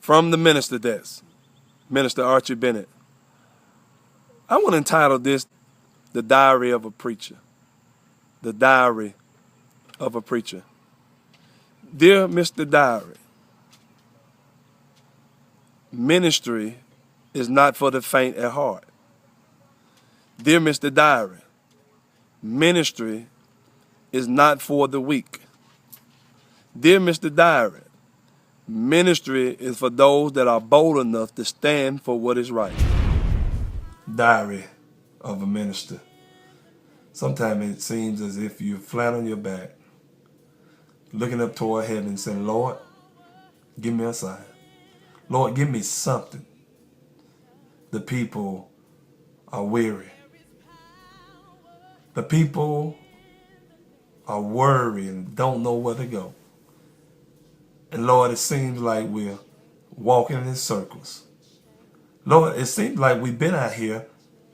from the minister desk, Minister Archie Bennett. I want to entitle this The Diary of a Preacher. The Diary of a Preacher. Dear Mr. Diary, ministry is not for the faint at heart. Dear Mr. Diary, ministry is not for the weak. Dear Mr. Diary, ministry is for those that are bold enough to stand for what is right. Diary of a minister. Sometimes it seems as if you're flat on your back, looking up toward heaven saying, Lord, give me a sign. Lord, give me something. The people are weary. The people are worried and don't know where to go. And Lord, it seems like we're walking in circles. Lord, it seems like we've been out here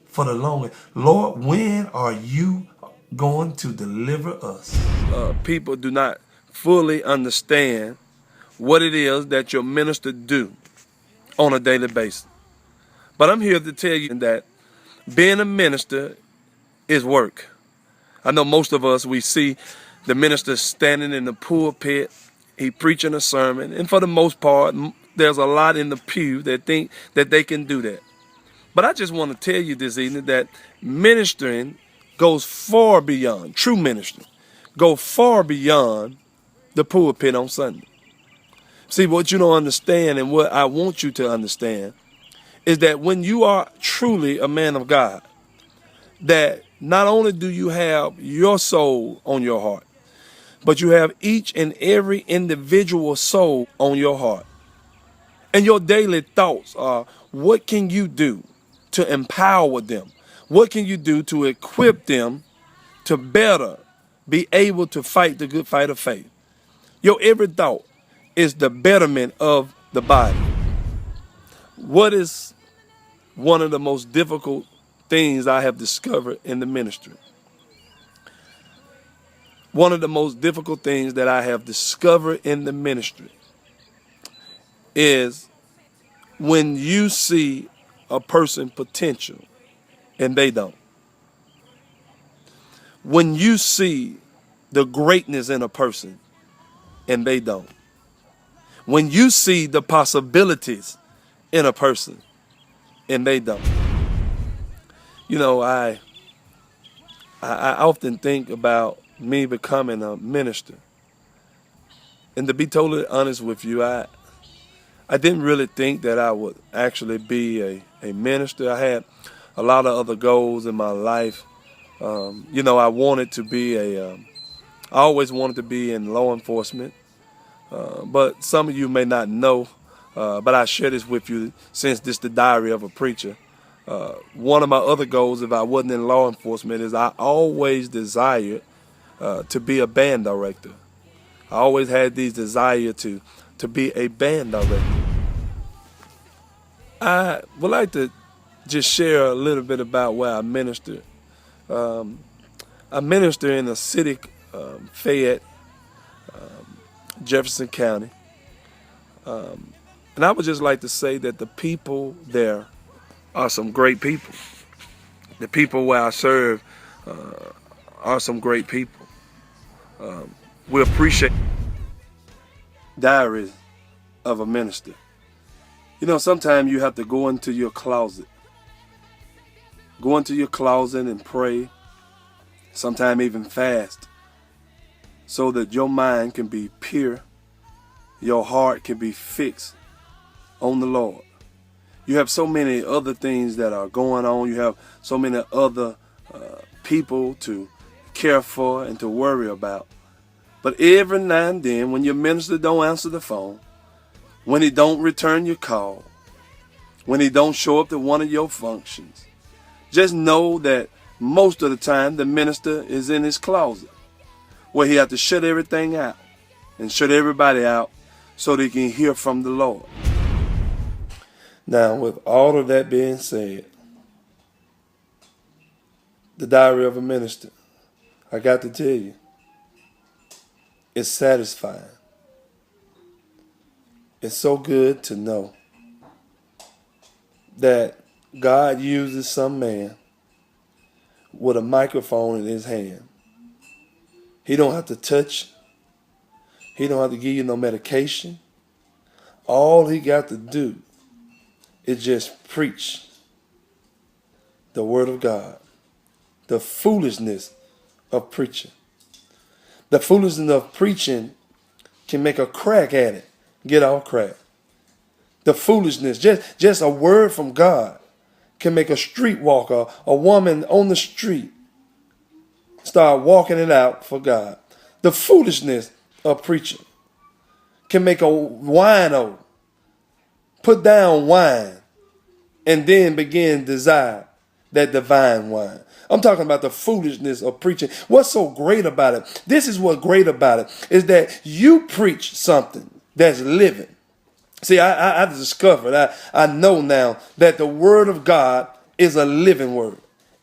for the longest. Lord, when are you going to deliver us? People do not fully understand what it is that your minister do on a daily basis. But I'm here to tell you that being a minister is work. I know most of us, we see the minister standing in the pulpit, he preaching a sermon, and for the most part, there's a lot in the pew that think that they can do that. But I just want to tell you this evening that ministering goes far beyond, true ministry, go far beyond the pulpit on Sunday. See, what you don't understand and what I want you to understand is that when you are truly a man of God, that not only do you have your soul on your heart, but you have each and every individual soul on your heart. And your daily thoughts are, what can you do to empower them? What can you do to equip them to better be able to fight the good fight of faith? Your every thought is the betterment of the body. What is one of the most difficult things I have discovered in the ministry? One of the most difficult things that I have discovered in the ministry is when you see a person potential and they don't. When you see the greatness in a person and they don't. When you see the possibilities in a person and they don't. You know, I often think about me becoming a minister. And to be totally honest with you, I didn't really think that I would actually be a minister. I had a lot of other goals in my life. You know, I wanted to be I always wanted to be in law enforcement. But some of you may not know, but I share this with you since this is the diary of a preacher. One of my other goals, if I wasn't in law enforcement, is I always desired to be a band director. I always had these desire to be a band director. I would like to just share a little bit about where I ministered. I minister in a city, Fayette, Jefferson County. And I would just like to say that the people there are some great people. The people where I serve are some great people. We appreciate diaries of a minister. You know, sometimes you have to go into your closet. Go into your closet and pray. Sometimes even fast. So that your mind can be pure. Your heart can be fixed on the Lord. You have so many other things that are going on. You have so many other people to care for and to worry about. But every now and then, when your minister don't answer the phone, when he don't return your call, when he don't show up to one of your functions, just know that most of the time the minister is in his closet, where he has to shut everything out and shut everybody out so they can hear from the Lord. Now, with all of that being said, the diary of a minister, I got to tell you, it's satisfying. It's so good to know that God uses some man with a microphone in his hand. He don't have to touch. He don't have to give you no medication. All he got to do is just preach the word of God. The foolishness of preaching. The foolishness of preaching can make a crack at it get off crack. The foolishness, just a word from God can make a streetwalker, a woman on the street, start walking it out for God. The foolishness of preaching can make a wino put down wine and then begin to desire that divine wine. I'm talking about the foolishness of preaching. What's so great about it? This is what's great about it, is that you preach something that's living. See, I've discovered, I know now that the word of God is a living word.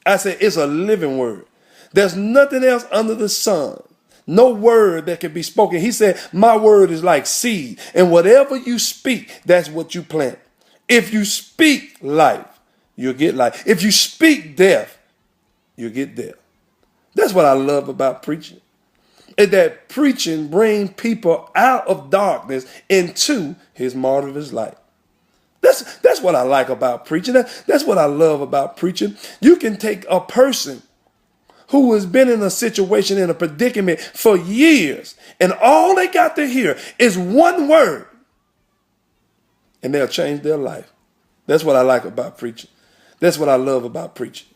I say it's a living word. There's nothing else under the sun. No word that can be spoken. He said, my word is like seed. And whatever you speak, that's what you plant. If you speak life, you'll get life. If you speak death, you'll get death. That's what I love about preaching. Is that preaching brings people out of darkness into his marvelous light. That's what I like about preaching. That's what I love about preaching. You can take a person who has been in a situation, in a predicament for years, and all they got to hear is one word, and they'll change their life. That's what I like about preaching. That's what I love about preaching.